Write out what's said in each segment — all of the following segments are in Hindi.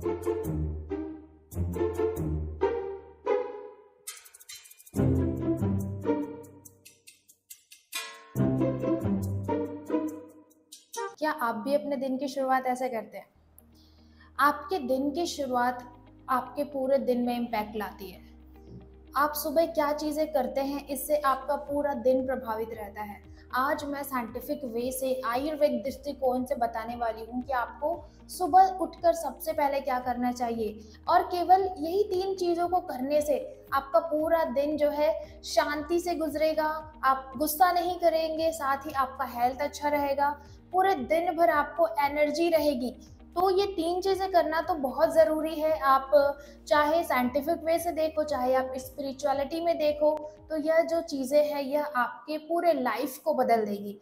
क्या आप भी अपने दिन की शुरुआत ऐसे करते हैं? आपके दिन की शुरुआत आपके पूरे दिन में इम्पैक्ट लाती है। आप सुबह क्या चीज़ें करते हैं, इससे आपका पूरा दिन प्रभावित रहता है। आज मैं साइंटिफिक वे से, आयुर्वेद दृष्टिकोण से बताने वाली हूँ कि आपको सुबह उठकर सबसे पहले क्या करना चाहिए, और केवल यही 3 चीज़ों को करने से आपका पूरा दिन जो है शांति से गुजरेगा। आप गुस्सा नहीं करेंगे, साथ ही आपका हेल्थ अच्छा रहेगा, पूरे दिन भर आपको एनर्जी रहेगी। तो ये 3 चीज़ें करना तो बहुत ज़रूरी है। आप चाहे साइंटिफिक वे से देखो, चाहे आप स्पिरिचुअलिटी में देखो, तो यह जो चीज़ें हैं यह आपके पूरे लाइफ को बदल देगी।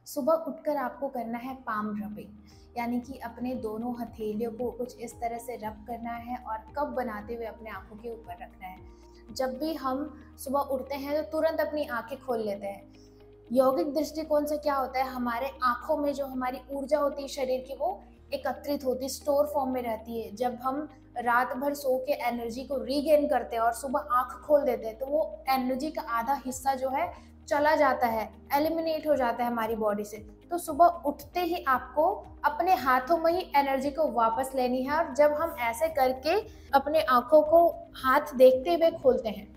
सुबह उठकर आपको करना है पाम रबिंग, यानी कि अपने दोनों हथेलियों को कुछ इस तरह से रब करना है और कप बनाते हुए अपने आंखों के ऊपर रखना है। जब भी हम सुबह उठते हैं तो तुरंत अपनी आंखें खोल लेते हैं। यौगिक दृष्टिकोण से क्या होता है, हमारे आंखों में जो हमारी ऊर्जा होती है शरीर की, वो एकत्रित होती है, स्टोर फॉर्म में रहती है। जब हम रात भर सो के एनर्जी को रीगेन करते हैं और सुबह आंख खोल देते हैं, तो वो एनर्जी का आधा हिस्सा जो है चला जाता है, एलिमिनेट हो जाता है हमारी बॉडी से। तो सुबह उठते ही आपको अपने हाथों में ही एनर्जी को वापस लेनी है, और जब हम ऐसे करके अपने आंखों को हाथ देखते हुए खोलते हैं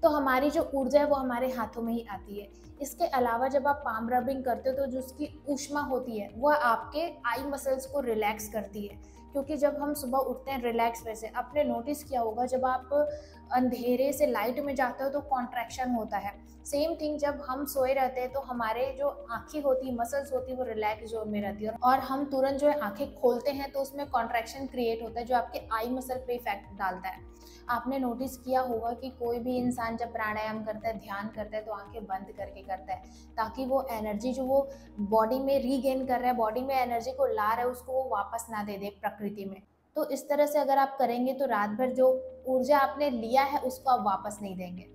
तो हमारी जो ऊर्जा है वो हमारे हाथों में ही आती है। इसके अलावा जब आप पाम रबिंग करते हो तो जो उसकी ऊष्मा होती है वह आपके आई मसल्स को रिलैक्स करती है, क्योंकि जब हम सुबह उठते हैं रिलैक्स वैसे, आपने नोटिस किया होगा जब आप अंधेरे से लाइट में जाते हो तो कॉन्ट्रैक्शन होता है। सेम थिंग जब हम सोए रहते हैं तो हमारे जो आंखें होती, मसल्स होती है, वो रिलैक्स जोन में रहती है, और हम तुरंत जो है आंखें खोलते हैं तो उसमें कॉन्ट्रैक्शन क्रिएट होता है जो आपके आई मसल पे इफेक्ट डालता है। आपने नोटिस किया होगा कि कोई भी इंसान जब प्राणायाम करता है, ध्यान करता है, तो आंखें बंद करके करता है, ताकि वो एनर्जी जो वो बॉडी में रीगेन कर रहा है, बॉडी में एनर्जी को ला रहा है, उसको वो वापस ना दे दे प्रकृति में। तो इस तरह से अगर आप करेंगे तो रात भर जो ऊर्जा आपने लिया है उसको आप वापस नहीं देंगे।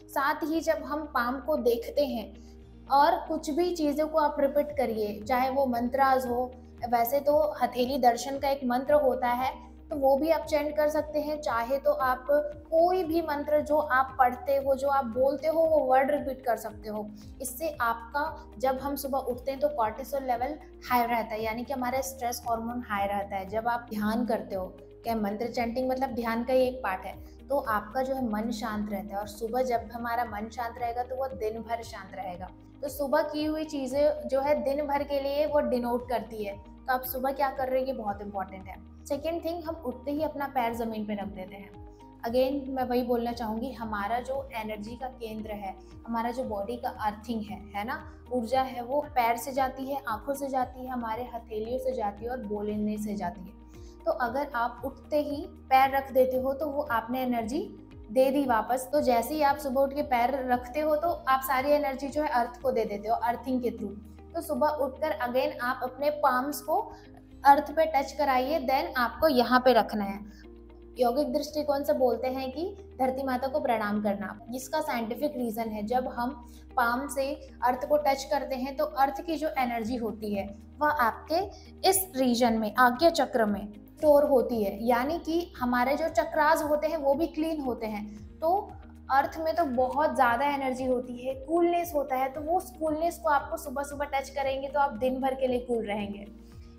साथ ही जब हम पाम को देखते हैं और कुछ भी चीज़ों को आप रिपीट करिए, चाहे वो मंत्राज हो, वैसे तो हथेली दर्शन का एक मंत्र होता है तो वो भी आप चैंट कर सकते हैं। चाहे तो आप कोई भी मंत्र जो आप पढ़ते हो, जो आप बोलते हो, वो वर्ड रिपीट कर सकते हो। इससे आपका, जब हम सुबह उठते हैं तो कॉर्टिसोल लेवल हाई रहता है, यानी कि हमारा स्ट्रेस हार्मोन हाई रहता है। जब आप ध्यान करते हो, क्या मंत्र चैंटिंग मतलब ध्यान का ही एक पार्ट है, तो आपका जो है मन शांत रहता है, और सुबह जब हमारा मन शांत रहेगा तो वो दिन भर शांत रहेगा। तो सुबह की हुई चीज़ें जो है दिन भर के लिए वो डिनोट करती है। तो आप सुबह क्या कर रहे हैं ये बहुत इंपॉर्टेंट है। सेकेंड थिंग, हम उठते ही अपना पैर ज़मीन पे रख देते हैं। अगेन मैं वही बोलना चाहूँगी, हमारा जो एनर्जी का केंद्र है, हमारा जो बॉडी का अर्थिंग है ना, ऊर्जा है, वो पैर से जाती है, आंखों से जाती है, हमारे हथेलियों से जाती है और बोलने से जाती है। तो अगर आप उठते ही पैर रख देते हो तो वो आपने एनर्जी दे दी वापस। तो जैसे ही आप सुबह उठ के पैर रखते हो तो आप सारी एनर्जी जो है अर्थ को दे देते हो, अर्थिंग के थ्रू। तो सुबह उठकर अगेन आप अपने पाम्स को अर्थ पे टच कराइए, देन आपको यहाँ पे रखना है। यौगिक दृष्टिकोण से बोलते हैं कि धरती माता को प्रणाम करना, जिसका साइंटिफिक रीजन है, जब हम पाम से अर्थ को टच करते हैं तो अर्थ की जो एनर्जी होती है वह आपके इस रीजन में, आज्ञा चक्र में स्टोर होती है, यानी कि हमारे जो चक्रास होते हैं वो भी क्लीन होते हैं। तो अर्थ में तो बहुत ज़्यादा एनर्जी होती है, कूलनेस होता है, तो वो कूलनेस को आपको सुबह सुबह टच करेंगे तो आप दिन भर के लिए कूल रहेंगे।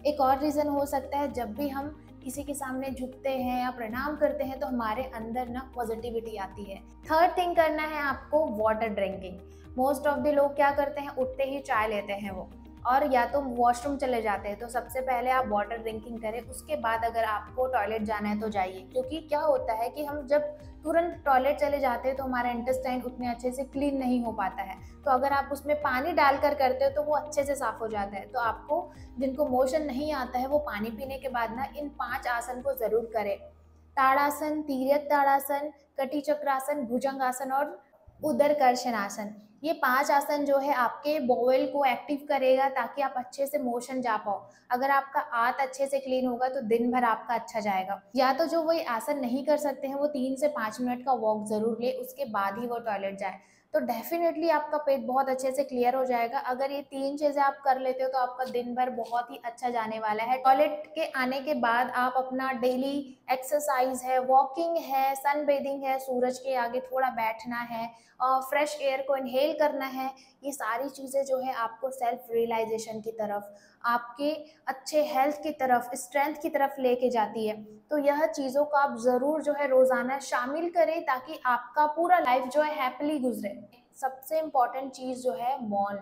एक और रीज़न हो सकता है, जब भी हम किसी के सामने झुकते हैं या प्रणाम करते हैं तो हमारे अंदर ना पॉजिटिविटी आती है। थर्ड थिंग करना है आपको water drinking. Most of the लोग क्या करते हैं, उठते ही चाय लेते हैं वो, और या तो वॉशरूम चले जाते हैं। तो सबसे पहले आप वाटर ड्रिंकिंग करें, उसके बाद अगर आपको टॉयलेट जाना है तो जाइए, क्योंकि क्या होता है कि हम जब तुरंत टॉयलेट चले जाते हैं तो हमारा इंटेस्टाइन उतने अच्छे से क्लीन नहीं हो पाता है। तो अगर आप उसमें पानी डालकर करते हो तो वो अच्छे से साफ हो जाता है। तो आपको, जिनको मोशन नहीं आता है, वो पानी पीने के बाद ना इन 5 आसन को जरूर करें। ताड़ासन, तिर्यक ताड़ासन, कटी चक्रासन, भुजंगासन और उदर कर्षण आसन। ये 5 आसन जो है आपके बोवेल को एक्टिव करेगा ताकि आप अच्छे से मोशन जा पाओ। अगर आपका आंत अच्छे से क्लीन होगा तो दिन भर आपका अच्छा जाएगा। या तो जो वो ये आसन नहीं कर सकते हैं वो 3 से 5 मिनट का वॉक ज़रूर ले, उसके बाद ही वो टॉयलेट जाए। तो डेफ़िनेटली आपका पेट बहुत अच्छे से क्लियर हो जाएगा। अगर ये 3 चीज़ें आप कर लेते हो तो आपका दिन भर बहुत ही अच्छा जाने वाला है। टॉयलेट के आने के बाद आप अपना डेली एक्सरसाइज़ है, वॉकिंग है, सन बेथिंग है, सूरज के आगे थोड़ा बैठना है, फ्रेश एयर को इनहेल करना है। ये सारी चीज़ें जो है आपको सेल्फ रियलाइजेशन की तरफ, आपके अच्छे हेल्थ की तरफ, स्ट्रेंथ की तरफ लेके जाती है। तो यह चीज़ों को आप ज़रूर जो है रोज़ाना शामिल करें ताकि आपका पूरा लाइफ जो है हैप्पीली गुजरे। सबसे इम्पॉर्टेंट चीज़ जो है मौन।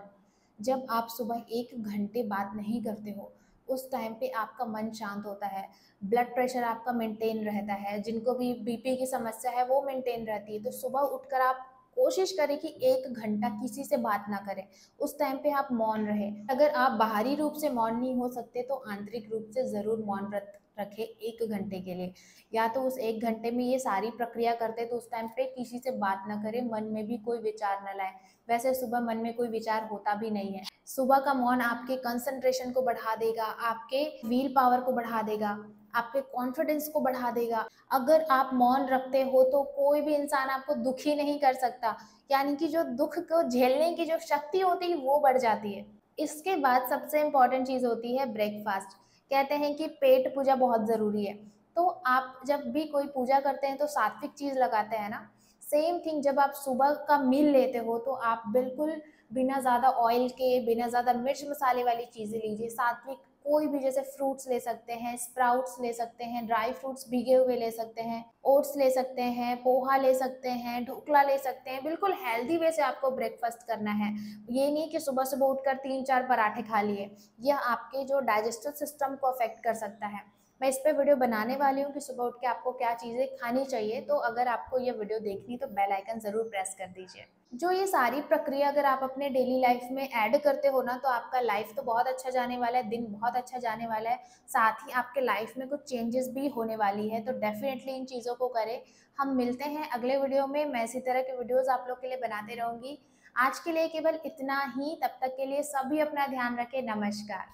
जब आप सुबह 1 घंटे बात नहीं करते हो, उस टाइम पे आपका मन शांत होता है, ब्लड प्रेशर आपका मेंटेन रहता है, जिनको भी बीपी की समस्या है वो मेंटेन रहती है। तो सुबह उठकर आप कोशिश करें कि 1 घंटा किसी से बात ना करें, उस टाइम पे आप मौन रहें। अगर आप बाहरी रूप से मौन नहीं हो सकते तो आंतरिक रूप से ज़रूर मौन व्रत रखें 1 घंटे के लिए। या तो उस 1 घंटे में ये सारी प्रक्रिया करते तो उस टाइम पे किसी से बात ना करें, मन में भी कोई विचार ना लाएँ। वैसे सुबह मन में कोई विचार होता भी नहीं है। सुबह का मौन आपके कंसंट्रेशन को बढ़ा देगा, आपके व्हील पावर को बढ़ा देगा, आपके कॉन्फिडेंस को बढ़ा देगा। अगर आप मौन रखते हो तो कोई भी इंसान आपको दुखी नहीं कर सकता, यानी कि जो दुख को झेलने की जो शक्ति होती है वो बढ़ जाती है। इसके बाद सबसे इम्पोर्टेंट चीज़ होती है ब्रेकफास्ट। कहते हैं कि पेट पूजा बहुत ज़रूरी है, तो आप जब भी कोई पूजा करते हैं तो सात्विक चीज़ लगाते हैं ना, सेम थिंग जब आप सुबह का मील लेते हो तो आप बिल्कुल बिना ज़्यादा ऑयल के, बिना ज़्यादा मिर्च मसाले वाली चीज़ें लीजिए। सात्विक कोई भी, जैसे फ्रूट्स ले सकते हैं, स्प्राउट्स ले सकते हैं, ड्राई फ्रूट्स भीगे हुए ले सकते हैं, ओट्स ले सकते हैं, पोहा ले सकते हैं, ढोकला ले सकते हैं। बिल्कुल हेल्दी वे से आपको ब्रेकफास्ट करना है। ये नहीं कि सुबह-सुबह उठकर 3-4 पराठे खा लिए। यह आपके जो डाइजेस्टिव सिस्टम को अफ़ेक्ट कर सकता है। मैं इस पे वीडियो बनाने वाली हूँ कि सुबह उठ के आपको क्या चीज़ें खानी चाहिए, तो अगर आपको ये वीडियो देखनी तो बेल आइकन ज़रूर प्रेस कर दीजिए। जो ये सारी प्रक्रिया अगर आप अपने डेली लाइफ में ऐड करते हो ना तो आपका लाइफ तो बहुत अच्छा जाने वाला है, दिन बहुत अच्छा जाने वाला है, साथ ही आपके लाइफ में कुछ चेंजेस भी होने वाली है। तो डेफिनेटली इन चीज़ों को करें। हम मिलते हैं अगले वीडियो में, मैं इसी तरह के वीडियोज़ आप लोग के लिए बनाते रहूँगी। आज के लिए केवल इतना ही, तब तक के लिए सभी अपना ध्यान रखें। नमस्कार।